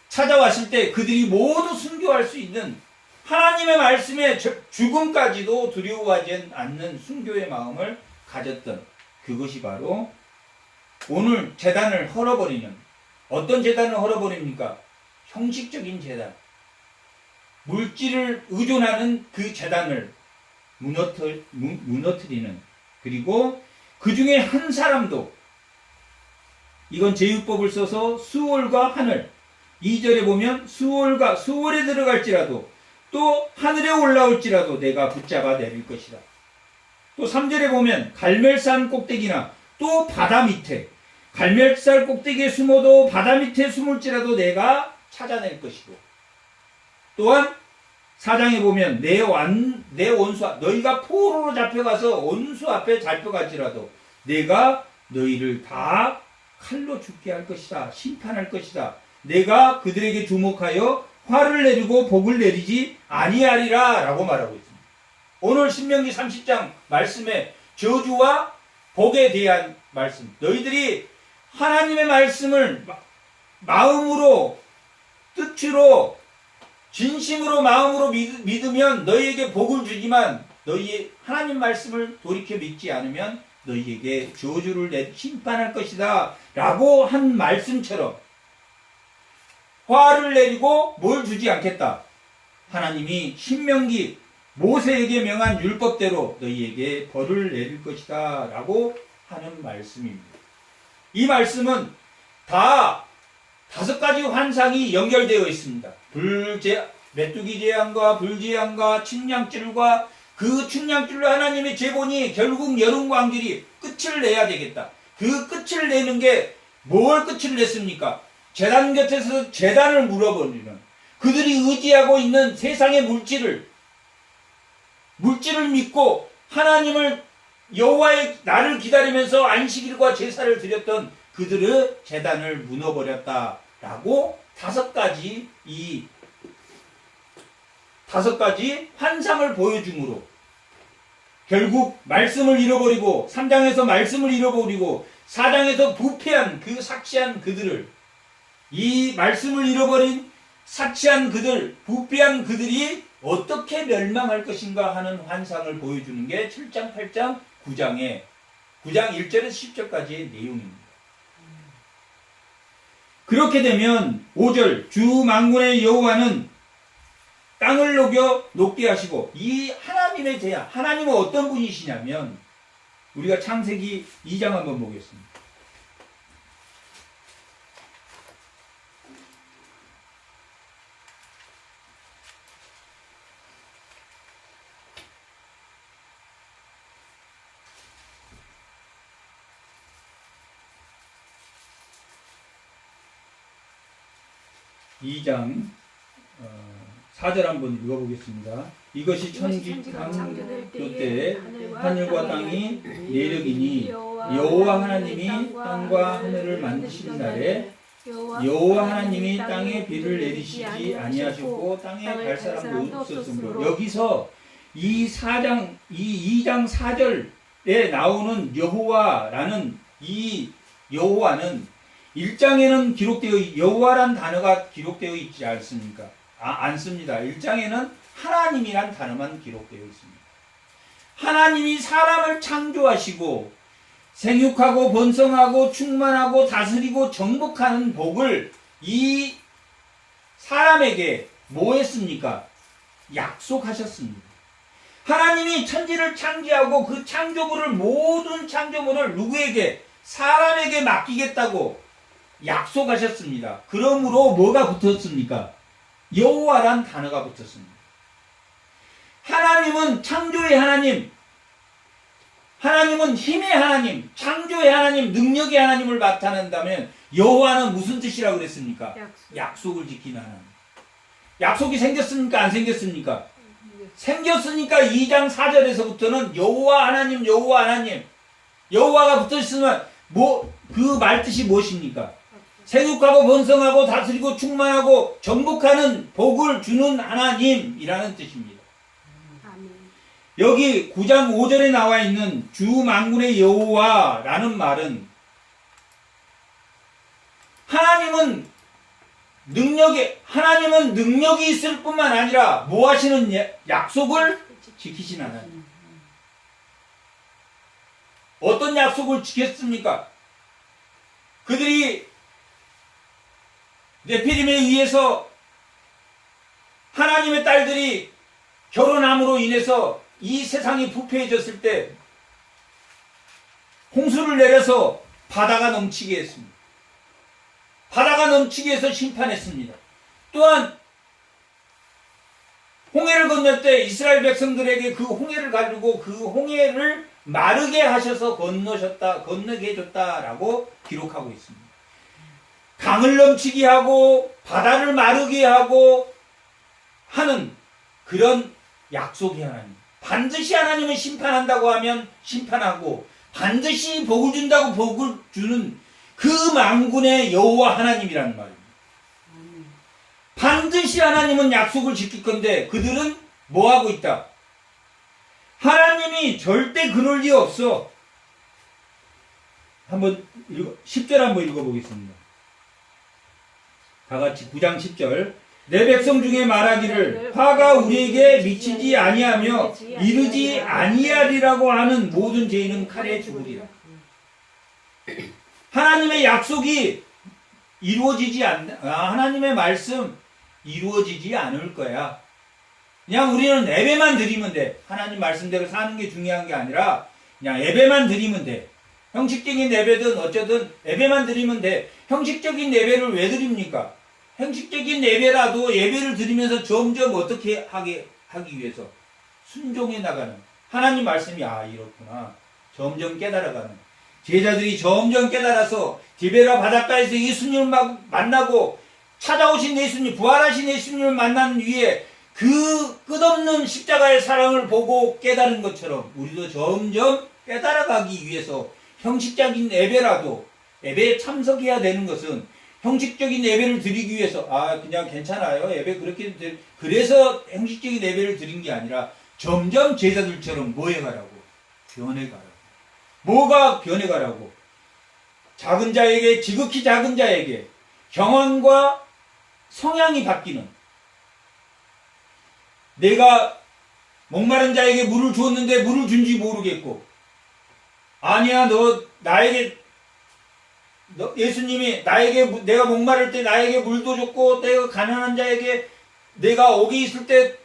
찾아왔을 때 그들이 모두 순교할 수 있는 하나님의 말씀에 죽음까지도 두려워하지 않는 순교의 마음을 가졌던 그것이 바로 오늘 제단을 헐어버리는, 어떤 제단을 헐어버립니까? 형식적인 제단, 물질을 의존하는 그 제단을 무너뜨리는, 그리고 그 중에 한 사람도, 이건 제유법을 써서 수월과 하늘, 2절에 보면 수월에 들어갈지라도 또 하늘에 올라올지라도 내가 붙잡아 내릴 것이다. 또 3절에 보면 갈멜산 꼭대기나 또 바다 밑에, 갈멜산 꼭대기에 숨어도 바다 밑에 숨을지라도 내가 찾아낼 것이고, 또한 4장에 보면 내 원수, 너희가 포로로 잡혀가서 원수 앞에 잡혀갈지라도 내가 너희를 다 칼로 죽게 할 것이다. 심판할 것이다. 내가 그들에게 주목하여 화를 내리고 복을 내리지 아니하리라 라고 말하고 있습니다. 오늘 신명기 30장 말씀에 저주와 복에 대한 말씀, 너희들이 하나님의 말씀을 마음으로, 뜻으로, 진심으로, 마음으로 믿으면 너희에게 복을 주지만 너희 하나님 말씀을 돌이켜 믿지 않으면 너희에게 저주를 심판할 것이다 라고 한 말씀처럼 화를 내리고 뭘 주지 않겠다. 하나님이 신명기 모세에게 명한 율법대로 너희에게 벌을 내릴 것이다 라고 하는 말씀입니다. 이 말씀은 다 5가지 환상이 연결되어 있습니다. 메뚜기 재앙과 불재앙과 측량줄과 그 측량줄로 하나님의 재본이 결국 여름 광길이 끝을 내야 되겠다. 그 끝을 내는 게 뭘 끝을 냈습니까? 제단 곁에서 제단을 물어버리는, 그들이 의지하고 있는 세상의 물질을 믿고 하나님을, 여호와의 나를 기다리면서 안식일과 제사를 드렸던 그들의 제단을 무너버렸다라고 5가지 환상을 보여줌으로 결국 말씀을 잃어버리고 3장에서 말씀을 잃어버리고 4장에서 부패한 그 사치한 그들을, 이 말씀을 잃어버린 사치한 그들, 부패한 그들이 어떻게 멸망할 것인가 하는 환상을 보여주는 게 7장, 8장, 9장 1절에서 10절까지의 내용입니다. 그렇게 되면 5절 주 만군의 여호와는 땅을 녹게 하시고, 이 하나님의 제야, 하나님은 어떤 분이시냐면, 우리가 창세기 2장 한번 보겠습니다. (2장) 4절 한번 읽어보겠습니다. 이것이 천지창조 때에 하늘과 땅이 내력이니 여호와 하나님이 땅과 하늘을 만드신 날에 여호와 하나님이 땅에 비를 내리시지 아니하셨고 땅에 갈 사람도 없었으므로, 여기서 이 2장 4절에 나오는 여호와라는 이 여호와는 1장에는 여호와란 단어가 기록되어 있지 않습니까? 않습니다. 1장에는 하나님이란 단어만 기록되어 있습니다. 하나님이 사람을 창조하시고 생육하고 번성하고 충만하고 다스리고 정복하는 복을 이 사람에게 뭐 했습니까? 약속하셨습니다. 하나님이 천지를 창조하고 그 모든 창조물을 누구에게? 사람에게 맡기겠다고 약속하셨습니다. 그러므로 뭐가 붙었습니까? 여호와란 단어가 붙었습니다. 하나님은 창조의 하나님, 하나님은 힘의 하나님, 창조의 하나님, 능력의 하나님을 나타낸다면 여호와는 무슨 뜻이라고 그랬습니까? 약속을 지키는 하나님. 약속이 생겼습니까? 안 생겼습니까? 생겼으니까 2장 4절에서부터는 여호와 하나님, 여호와 하나님, 여호와가 붙어있으면 그 말뜻이 무엇입니까? 생육하고 번성하고 다스리고 충만하고 정복하는 복을 주는 하나님이라는 뜻입니다. 여기 9장 5절에 나와 있는 주 만군의 여호와라는 말은 하나님은 능력이 있을 뿐만 아니라 뭐 하시는 약속을 지키시는 하나님. 어떤 약속을 지켰습니까? 그들이 네피림에 의해서 하나님의 딸들이 결혼함으로 인해서 이 세상이 부패해졌을 때 홍수를 내려서 바다가 넘치게 했습니다. 바다가 넘치게 해서 심판했습니다. 또한 홍해를 건널 때 이스라엘 백성들에게 그 홍해를 가지고 그 홍해를 마르게 하셔서 건너게 해줬다라고 기록하고 있습니다. 강을 넘치게 하고 바다를 마르게 하고 하는 그런 약속의 하나님. 반드시 하나님은 심판한다고 하면 심판하고 반드시 복을 준다고 복을 주는 그 만군의 여호와 하나님이라는 말입니다. 반드시 하나님은 약속을 지킬 건데 그들은 뭐하고 있다? 하나님이 절대 그럴 리 없어. 한번 10절 한번 읽어보겠습니다. 다 같이 9장 10절. 내 백성 중에 말하기를 화가 우리에게 미치지 아니하며 이르지 아니하리라고 하는 모든 죄인은 칼에 죽으리라. 하나님의 약속이 이루어지지 하나님의 말씀 이루어지지 않을 거야. 그냥 우리는 예배만 드리면 돼. 하나님 말씀대로 사는 게 중요한 게 아니라 그냥 예배만 드리면 돼. 형식적인 예배든 어쩌든 예배만 드리면 돼. 형식적인 예배를 왜 드립니까? 형식적인 예배라도 예배를 드리면서 점점 어떻게 하기 위해서 순종해 나가는 하나님 말씀이 이렇구나. 점점 깨달아가는 제자들이 점점 깨달아서 디베라 바닷가에서 예수님을 만나고 찾아오신 예수님, 부활하신 예수님을 만난 위에 그 끝없는 십자가의 사랑을 보고 깨달은 것처럼 우리도 점점 깨달아가기 위해서 형식적인 예배라도 예배에 참석해야 되는 것은 형식적인 예배를 드리기 위해서 그냥 괜찮아요. 예배 그렇게 그래서 형식적인 예배를 드린 게 아니라 점점 제자들처럼 뭐 해가라고? 변해가라고. 뭐가 변해가라고? 작은 자에게 지극히 작은 자에게 경황과 성향이 바뀌는 내가 목마른 자에게 물을 주었는데 물을 준지 모르겠고 아니야 예수님이 내가 목마를 때 나에게 물도 줬고 내가 가난한 자에게 내가 옥에 있을 때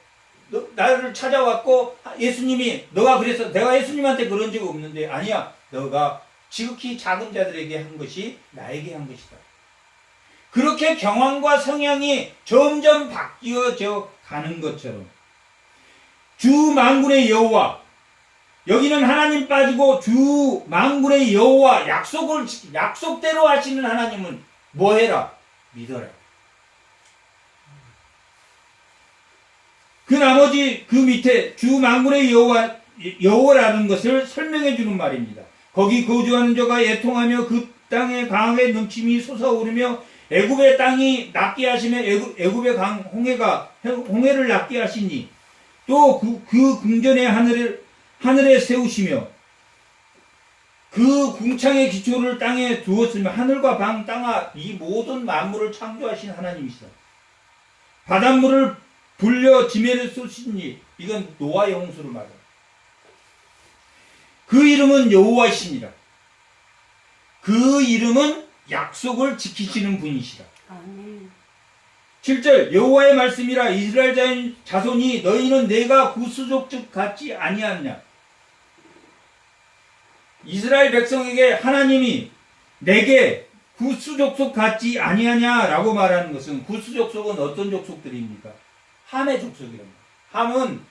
나를 찾아왔고 예수님이 너가 그래서 내가 예수님한테 그런 적 없는데 아니야 너가 지극히 작은 자들에게 한 것이 나에게 한 것이다. 그렇게 경황과 성향이 점점 바뀌어져 가는 것처럼 주 만군의 여호와 여기는 하나님 빠지고 주 만군의 여호와 약속대로 하시는 하나님은 뭐해라? 믿어라. 그 나머지 그 밑에 주 만군의 여호와라는 것을 설명해 주는 말입니다. 거기 거주하는 자가 애통하며 그 땅에 강하게 넘침이 솟아오르며 애굽의 땅이 낫게 하시며 애굽의 강 홍해를 낫게 하시니 또 그 궁전의 하늘에 세우시며 그 궁창의 기초를 땅에 두었으며 하늘과 방 땅아 이 모든 만물을 창조하신 하나님이시다. 바닷물을 불려 지면에 쏟으시니 이건 노아의 홍수를 말합니다. 그 이름은 여호와이시니라. 그 이름은 약속을 지키시는 분이시라. 아멘. 7절 여호와의 말씀이라 이스라엘 자손이 너희는 내가 구수족적 같지 아니하느냐. 이스라엘 백성에게 하나님이 내게 구스 족속 같지 아니하냐라고 말하는 것은 구스 족속은 어떤 족속들입니까? 함의 족속이랍니다. 함은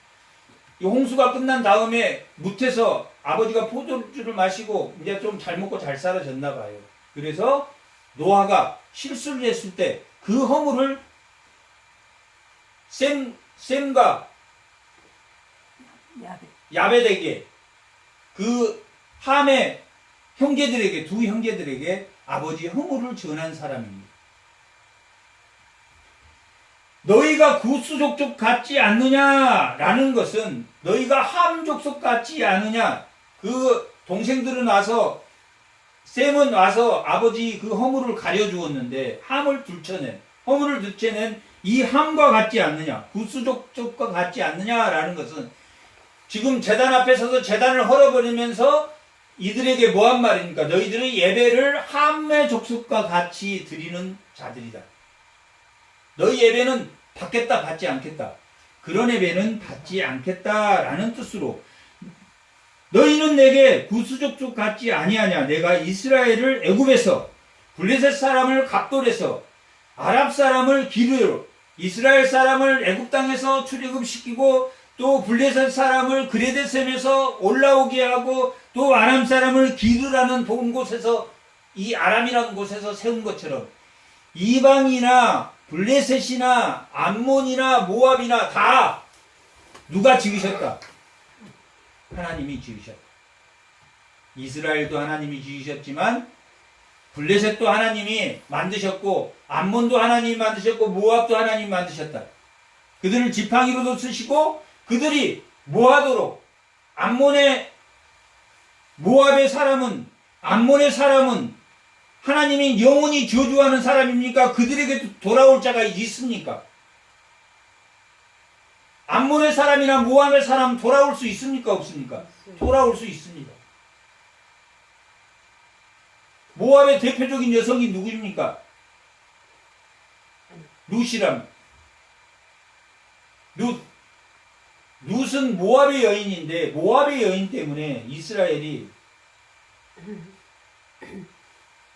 이 홍수가 끝난 다음에 뭇에서 아버지가 포도주를 마시고 이제 좀 잘 먹고 잘 살아졌나 봐요. 그래서 노아가 실수를 했을 때 그 허물을 셈과 야벳에게 그 함의 형제들에게 두 형제들에게 아버지의 허물을 전한 사람입니다. 너희가 구스 족속 같지 않느냐라는 것은 너희가 함 족속 같지 않느냐. 그 동생들은 와서 셈은 와서 아버지 그 허물을 가려주었는데 함을 둘쳐낸 허물을 둘쳐낸 이 함과 같지 않느냐. 구스 족속과 같지 않느냐라는 것은 지금 제단 앞에 서서 제단을 헐어버리면서 이들에게 뭐한 말입니까? 너희들의 예배를 함의 족속과 같이 드리는 자들이다. 너희 예배는 받겠다 받지 않겠다. 그런 예배는 받지 않겠다라는 뜻으로 너희는 내게 구스 족속 같지 아니하냐. 내가 이스라엘을 애굽에서 블레셋 사람을 갑돌에서 아랍 사람을 기르로 이스라엘 사람을 애굽 땅에서 출애굽시키고 또 블레셋 사람을 그레데셈에서 올라오게 하고 또 아람 사람을 기르라는 본 곳에서 이 아람이라는 곳에서 세운 것처럼 이방이나 블레셋이나 암몬이나 모압이나 다 누가 지으셨다? 하나님이 지으셨다. 이스라엘도 하나님이 지으셨지만 블레셋도 하나님이 만드셨고 암몬도 하나님이 만드셨고 모압도 하나님이 만드셨다. 그들을 지팡이로도 쓰시고 그들이 뭐하도록 모압의 사람은 암몬의 사람은 하나님이 영원히 저주하는 사람입니까? 그들에게 돌아올 자가 있습니까? 암몬의 사람이나 모압의 사람 돌아올 수 있습니까? 없습니까? 돌아올 수 있습니다. 모압의 대표적인 여성이 누구입니까? 룻이랍니다. 룻은 모압의 여인인데 모압의 여인 때문에 이스라엘이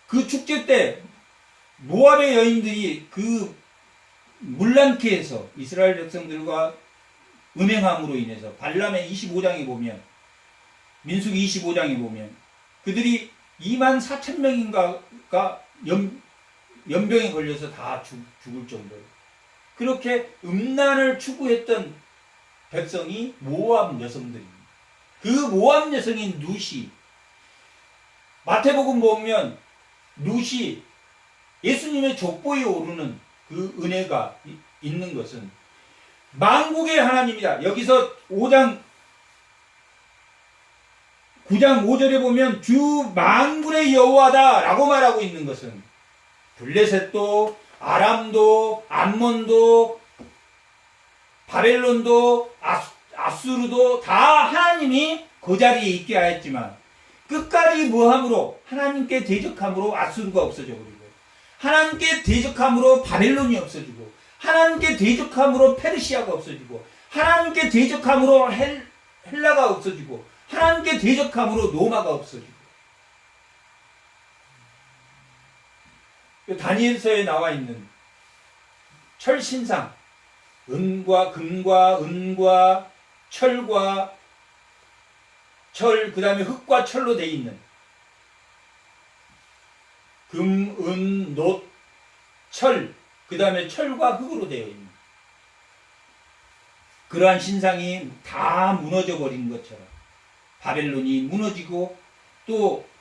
그 축제 때 모압의 여인들이 그 물란케에서 이스라엘 백성들과 음행함으로 인해서 발람의 25장에 보면 민수기 25장에 보면 그들이 24,000명인가가 연병에 걸려서 다 죽을 정도로 그렇게 음란을 추구했던 백성이 모압 여성들입니다. 그 모압 여성인 룻이 마태복음 보면 룻이 예수님의 족보에 오르는 그 은혜가 있는 것은 만국의 하나님이다. 여기서 9장 5절에 보면 주 만군의 여호와다 라고 말하고 있는 것은 블레셋도 아람도 암몬도 바벨론도 아수르도 다 하나님이 그 자리에 있게 하였지만 끝까지 뭐함으로 하나님께 대적함으로 아수르가 없어져 버리고 하나님께 대적함으로 바벨론이 없어지고 하나님께 대적함으로 페르시아가 없어지고 하나님께 대적함으로 헬라가 없어지고 하나님께 대적함으로 로마가 없어지고 다니엘서에 나와 있는 철신상 은과 금과 은과 철과 철, 그 다음에 흙과 철로 되어 있는 금, 은, 놋, 철, 그 다음에 철과 흙으로 되어 있는 그러한 신상이 다 무너져 버린 것처럼 바벨론이 무너지고 또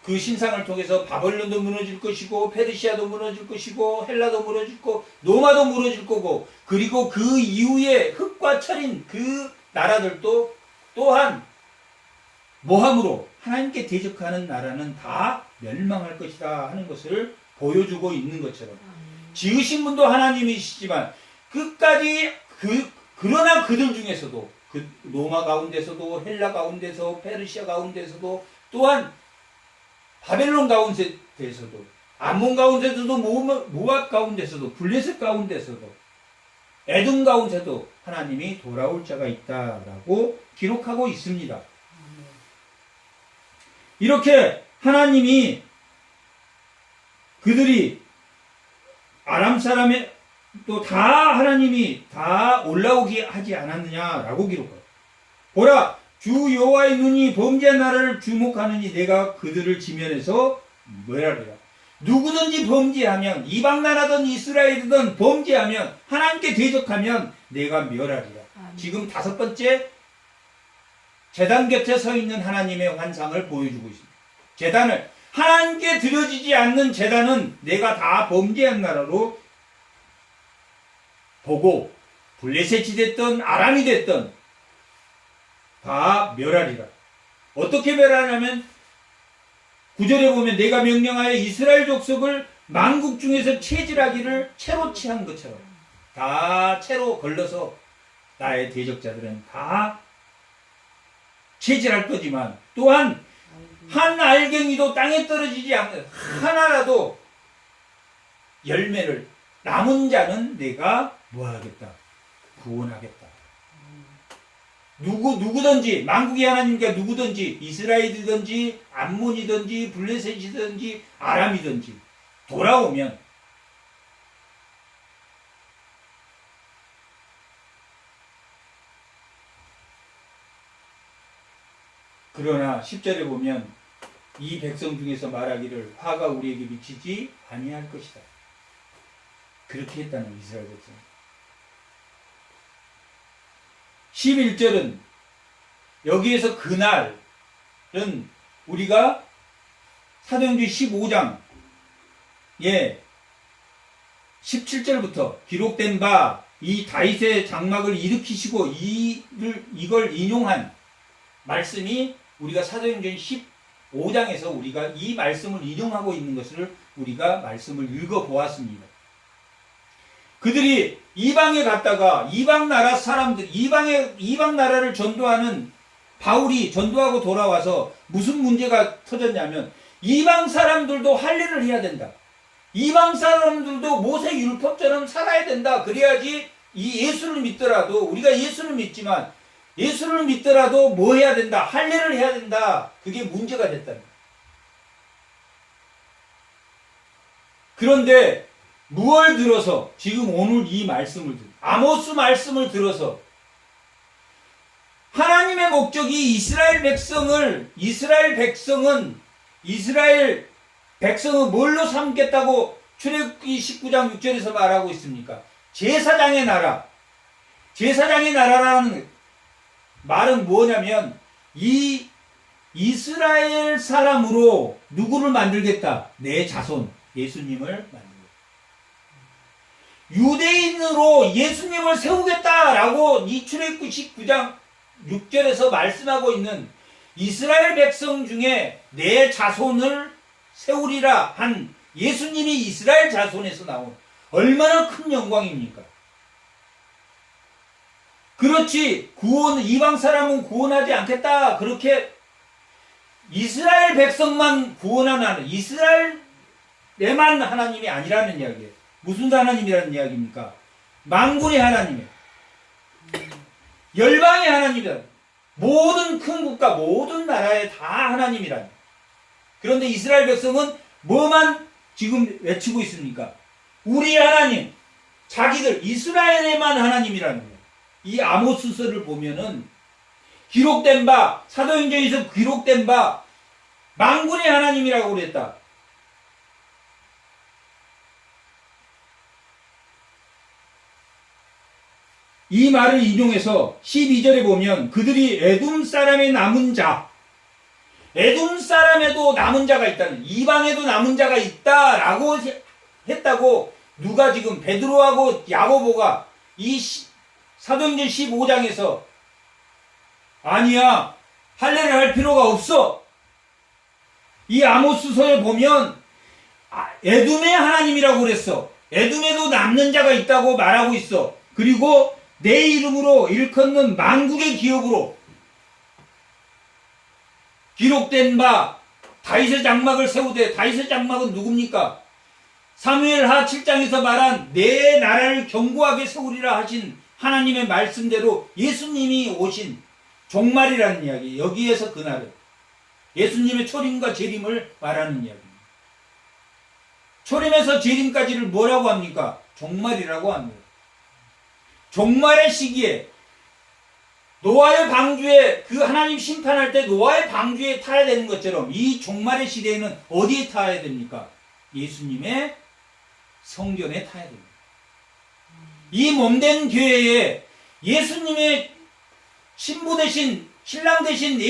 그 신상을 통해서 바벨론도 무너질 것이고 페르시아도 무너질 것이고 헬라도 무너질 거고 로마도 무너질 거고 그리고 그 이후에 흙과 철인 그 나라들도 또한 모함으로 하나님께 대적하는 나라는 다 멸망할 것이다 하는 것을 보여주고 있는 것처럼 지으신 분도 하나님이시지만 끝까지 그러나 그들 중에서도 그 로마 가운데서도 헬라 가운데서 페르시아 가운데서도 또한 바벨론 가운데서도 암몬 가운데서도 모압 가운데서도 블레셋 가운데서도 에돔 가운데서도 하나님이 돌아올 자가 있다라고 기록하고 있습니다. 이렇게 하나님이 그들이 아람 사람의 또 다 하나님이 다 올라오게 하지 않았느냐라고 기록해요. 보라, 주 여호와의 눈이 범죄한 나라를 주목하느니 내가 그들을 지면에서 멸하리라. 누구든지 범죄하면, 이방 나라든 이스라엘이든 범죄하면, 하나님께 대적하면 내가 멸하리라. 지금 5번째, 제단 곁에 서 있는 하나님의 환상을 보여주고 있습니다. 제단을, 하나님께 드려지지 않는 제단은 내가 다 범죄한 나라로 보고, 블레셋이 됐든 아람이 됐든 다 멸하리라. 어떻게 멸하냐면 9절에 보면 내가 명령하여 이스라엘 족속을 만국 중에서 체질하기를 채로 취한 것처럼 다 채로 걸러서 나의 대적자들은 다 체질할 거지만, 또한 한 알갱이도 땅에 떨어지지 않는 하나라도 열매를 남은 자는 내가 뭐하겠다? 구원하겠다. 누구든지, 만국의 하나님과 누구든지, 이스라엘이든지 암몬이든지 블레셋이든지 아람이든지 돌아오면 그러나 10절에 보면 이 백성 중에서 말하기를 화가 우리에게 미치지 아니할 것이다. 그렇게 했다는 이스라엘 백성. 11절은 여기에서 그날은 우리가 사도행전 15장 17절부터 기록된 바 이 다윗의 장막을 일으키시고 이걸 인용한 말씀이 우리가 사도행전 15장에서 우리가 이 말씀을 인용하고 있는 것을 우리가 말씀을 읽어보았습니다. 그들이 이방에 갔다가 이방 나라 사람들, 이방 나라를 전도하는 바울이 전도하고 돌아와서 무슨 문제가 터졌냐면, 이방 사람들도 할례를 해야 된다. 이방 사람들도 모세 율법처럼 살아야 된다. 그래야지 이 예수를 믿더라도, 우리가 예수를 믿지만 예수를 믿더라도 뭐 해야 된다? 할례를 해야 된다. 그게 문제가 됐다. 그런데 무얼 들어서, 지금 오늘 이 말씀을 아모스 말씀을 들어서 하나님의 목적이 이스라엘 백성은 뭘로 삼겠다고 출애굽기 19장 6절에서 말하고 있습니까? 제사장의 나라. 제사장의 나라라는 말은 뭐냐면, 이 이스라엘 사람으로 누구를 만들겠다? 내 자손 예수님을 만들겠다. 유대인으로 예수님을 세우겠다라고 이 출애굽기 19장 6절에서 말씀하고 있는 이스라엘 백성 중에 내 자손을 세우리라 한 예수님이 이스라엘 자손에서 나온 얼마나 큰 영광입니까? 그렇지, 이방 사람은 구원하지 않겠다. 그렇게 이스라엘 백성만 구원하는, 이스라엘에만 하나님이 아니라는 이야기예요. 무슨 하나님이라는 이야기입니까? 만군의 하나님이에요. 열방의 하나님이다. 모든 큰 국가, 모든 나라의 다 하나님이라는. 그런데 이스라엘 백성은 뭐만 지금 외치고 있습니까? 우리 하나님, 자기들 이스라엘에만 하나님이라는 거예요. 이 아모스서를 보면은 기록된 바, 사도행전에서 기록된 바 만군의 하나님이라고 그랬다. 이 말을 인용해서 12절에 보면 그들이 에돔 사람의 남은 자, 에돔 사람에도 남은 자가 있다는, 이방에도 남은 자가 있다라고 했다고 누가 지금 베드로하고 야고보가 이 사도행전 15장에서 아니야, 할례를 할 필요가 없어. 이 아모스서에 보면 에돔의 하나님이라고 그랬어. 에돔에도 남는 자가 있다고 말하고 있어. 그리고 내 이름으로 일컫는 만국의 기업으로 기록된 바 다윗의 장막을 세우되, 다윗의 장막은 누굽니까? 사무엘하 7장에서 말한 내 나라를 견고하게 세우리라 하신 하나님의 말씀대로 예수님이 오신 종말이라는 이야기. 여기에서 그날은 예수님의 초림과 재림을 말하는 이야기입니다. 초림에서 재림까지를 뭐라고 합니까? 종말이라고 합니다. 종말의 시기에 노아의 방주에 그 하나님 심판할 때 노아의 방주에 타야 되는 것처럼 이 종말의 시대에는 어디에 타야 됩니까? 예수님의 성전에 타야 됩니다. 이 몸된 교회에 예수님의 신부 되신 신랑 되신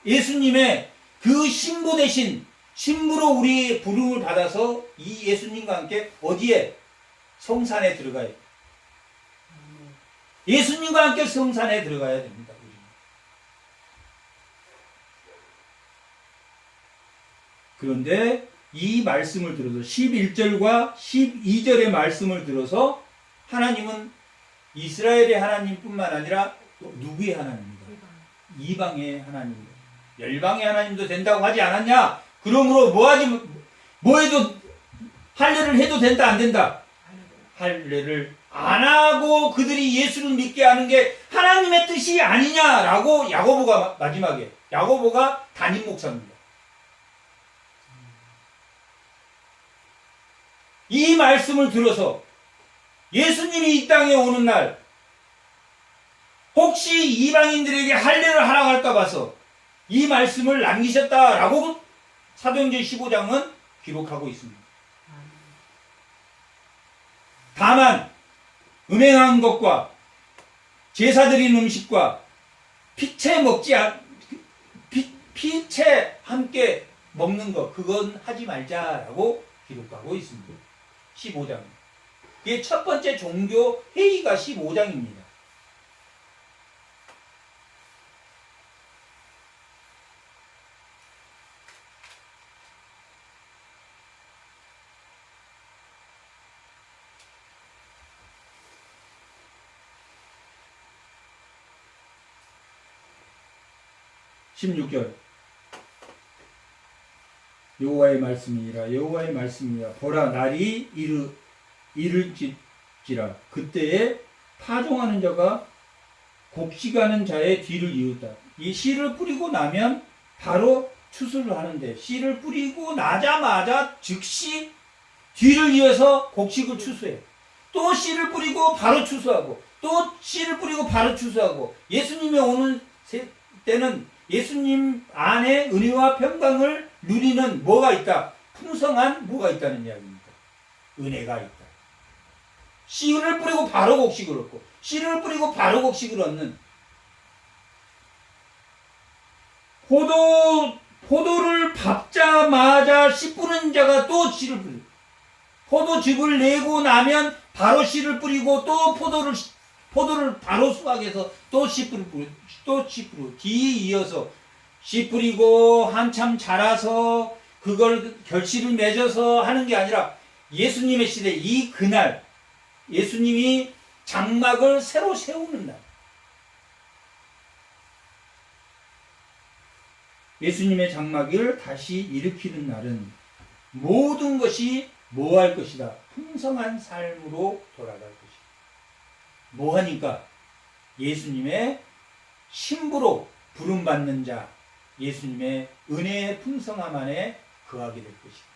예수님의 그 신부 되신 신부로 우리 부름을 받아서 이 예수님과 함께 어디에? 성산에 들어가야 돼요. 예수님과 함께 성산에 들어가야 됩니다. 그런데 이 말씀을 들어서 11절과 12절의 말씀을 들어서 하나님은 이스라엘의 하나님뿐만 아니라 또 누구의 하나님입니까? 이방의 하나님입니다. 열방의 하나님도 된다고 하지 않았냐? 그러므로 뭐 해도 할례를 해도 된다 안 된다? 할례를 안 하고 그들이 예수를 믿게 하는 게 하나님의 뜻이 아니냐라고 야고보가 마지막에 야고보가 담임 목사입니다. 이 말씀을 들어서 예수님이 이 땅에 오는 날 혹시 이방인들에게 할례를 하라고 할까 봐서 이 말씀을 남기셨다라고 사도행전 15장은 기록하고 있습니다. 다만 음행한 것과 제사 드린 음식과 피채 함께 먹는 것 그건 하지 말자라고 기록하고 있습니다. 15장. 그게 첫 번째 종교 회의가 15장입니다. (16절) 여호와의 말씀이니라 보라 날이 이를지라 그때에 파종하는 자가 곡식하는 자의 뒤를 이었다. 이 씨를 뿌리고 나면 바로 추수를 하는데 씨를 뿌리고 나자마자 즉시 뒤를 이어서 곡식을 추수해. 또 씨를 뿌리고 바로 추수하고 또 씨를 뿌리고 바로 추수하고 예수님이 오는 때는 예수님 안에 은혜와 평강을 누리는 뭐가 있다? 풍성한 뭐가 있다는 이야기입니다. 은혜가 있다. 씨를 뿌리고 바로 곡식을 얻고 씨를 뿌리고 바로 곡식을 얻는 포도를 밟자마자 씨 뿌리는 자가 또 씨를 뿌리고 포도즙을 내고 나면 바로 씨를 뿌리고 또 포도를 바로 수확해서 또 씨 뿌리고 뒤에 이어서 씨 뿌리고 한참 자라서 그걸 결실을 맺어서 하는 게 아니라 예수님의 시대 이 그날 예수님이 장막을 새로 세우는 날 예수님의 장막을 다시 일으키는 날은 모든 것이 뭐 할 것이다? 풍성한 삶으로 돌아갈 것이다. 뭐 하니까? 예수님의 신부로 부름받는 자, 예수님의 은혜의 풍성함 안에 거하게 될 것이다.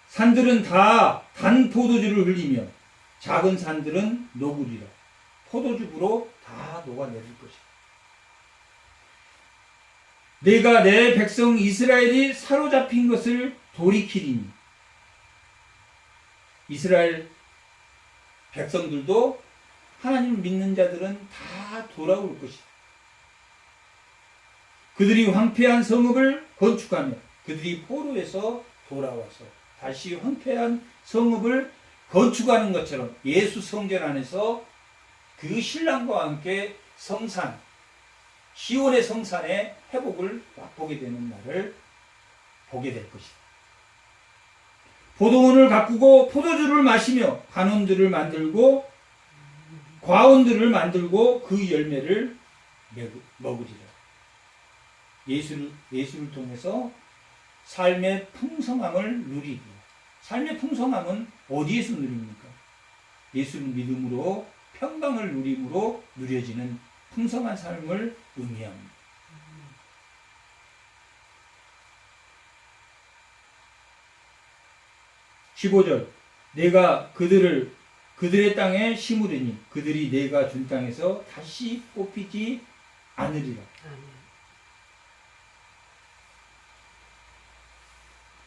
산들은 다 단 포도주를 흘리며 작은 산들은 녹으리라. 포도즙으로 다 녹아내릴 것이다. 내가 내 백성 이스라엘이 사로잡힌 것을 돌이키리니 이스라엘 백성들도 하나님을 믿는 자들은 다 돌아올 것이다. 그들이 황폐한 성읍을 건축하며 그들이 포로에서 돌아와서 다시 황폐한 성읍을 건축하는 것처럼 예수 성전 안에서 그 신랑과 함께 성산 시온의 성산의 회복을 맛보게 되는 날을 보게 될 것이다. 포도원을 가꾸고 포도주를 마시며 관원들을 만들고 과원들을 만들고 그 열매를 먹으리라. 예수를 통해서 삶의 풍성함을 누리고 삶의 풍성함은 어디에서 누립니까? 예수를 믿음으로 평강을 누림으로 누려지는 풍성한 삶을 의미합니다. 15절 내가 그들의 땅에 심으리니 그들이 내가 준 땅에서 다시 뽑히지 않으리라.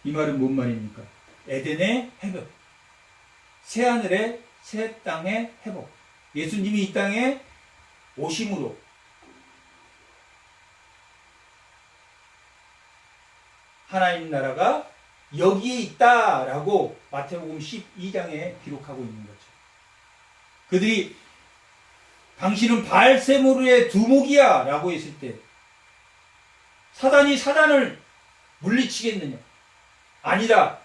이 말은 뭔 말입니까? 에덴의 회복, 새하늘의 새 땅의 회복. 예수님이 이 땅에 오심으로 하나님 나라가 여기에 있다라고 마태복음 12장에 기록하고 있는 거죠. 그들이 당신은 바알세모르의 두목이야 라고 했을 때 사단이 사단을 물리치겠느냐? 아니다.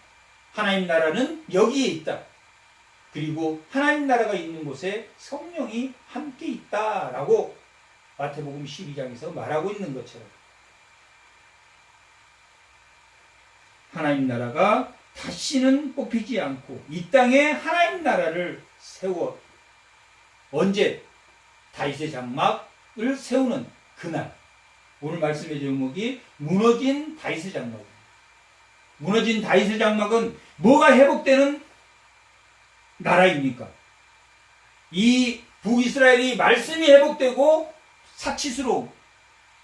하나님 나라는 여기에 있다. 그리고 하나님 나라가 있는 곳에 성령이 함께 있다라고 마태복음 12장에서 말하고 있는 것처럼 하나님 나라가 다시는 뽑히지 않고 이 땅에 하나님 나라를 세워 언제? 다윗의 장막을 세우는 그날. 오늘 말씀의 제목이 무너진 다윗의 장막. 무너진 다윗의 장막은 뭐가 회복되는 나라입니까? 이 북이스라엘이 말씀이 회복되고 사치스러움,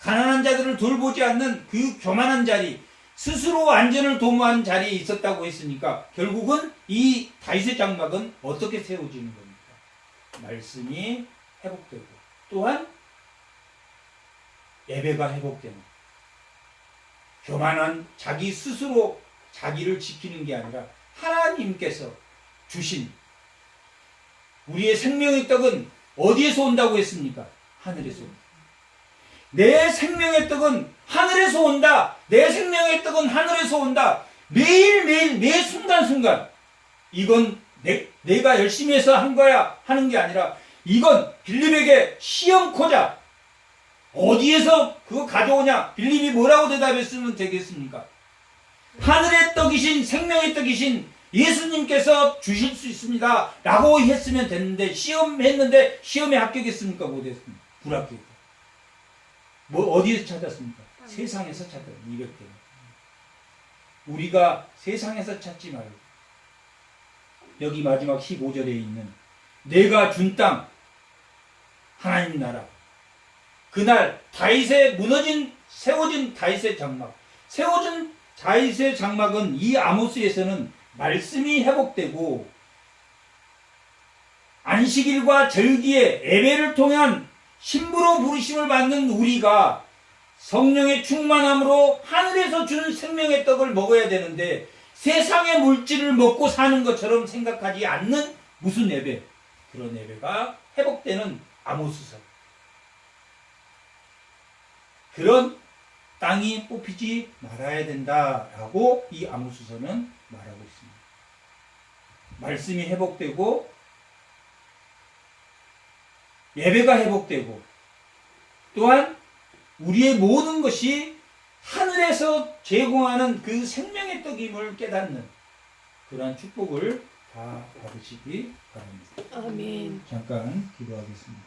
가난한 자들을 돌보지 않는 그 교만한 자리, 스스로 안전을 도모한 자리에 있었다고 했으니까 결국은 이 다윗의 장막은 어떻게 세워지는 겁니까? 말씀이 회복되고 또한 예배가 회복되는, 교만한 자기 스스로 자기를 지키는 게 아니라 하나님께서 주신 우리의 생명의 떡은 어디에서 온다고 했습니까? 하늘에서 온다. 내 생명의 떡은 하늘에서 온다. 내 생명의 떡은 하늘에서 온다. 매일매일 매 순간순간 이건 내가 열심히 해서 한 거야 하는 게 아니라 이건 빌립에게 시험코자. 어디에서 그거 가져오냐? 빌립이 뭐라고 대답했으면 되겠습니까? 하늘의 떡이신 생명의 떡이신 예수님께서 주실 수 있습니다 라고 했으면 됐는데 시험했는데 시험에 합격했습니까? 못했습니까? 불합격. 뭐 어디에서 찾았습니까? 세상에서 찾았다. 200대. 우리가 세상에서 찾지 말고 여기 마지막 15절에 있는 내가 준 땅 하나님 나라 그날 다윗의 세워진 다윗의 장막, 세워진 다윗의 장막은 이 아모스에서는 말씀이 회복되고 안식일과 절기의 예배를 통한 신부로 부르심을 받는 우리가 성령의 충만함으로 하늘에서 준 생명의 떡을 먹어야 되는데 세상의 물질을 먹고 사는 것처럼 생각하지 않는 무슨 예배, 그런 예배가 회복되는 아모스서. 그런 땅이 뽑히지 말아야 된다라고 이 아모스서는 말하고 있습니다. 말씀이 회복되고 예배가 회복되고 또한 우리의 모든 것이 하늘에서 제공하는 그 생명의 떡임을 깨닫는 그러한 축복을 다 받으시기 바랍니다. 아멘. 잠깐 기도하겠습니다.